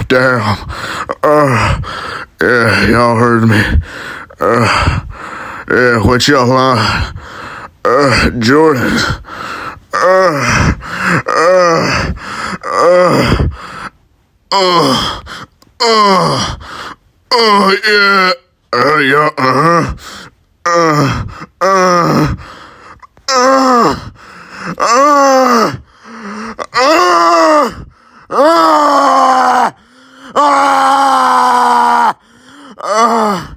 Damn. Yeah, y'all heard me. Yeah, what y'all on? Jordan. Yeah. Yeah, uh, uh, uh, uh,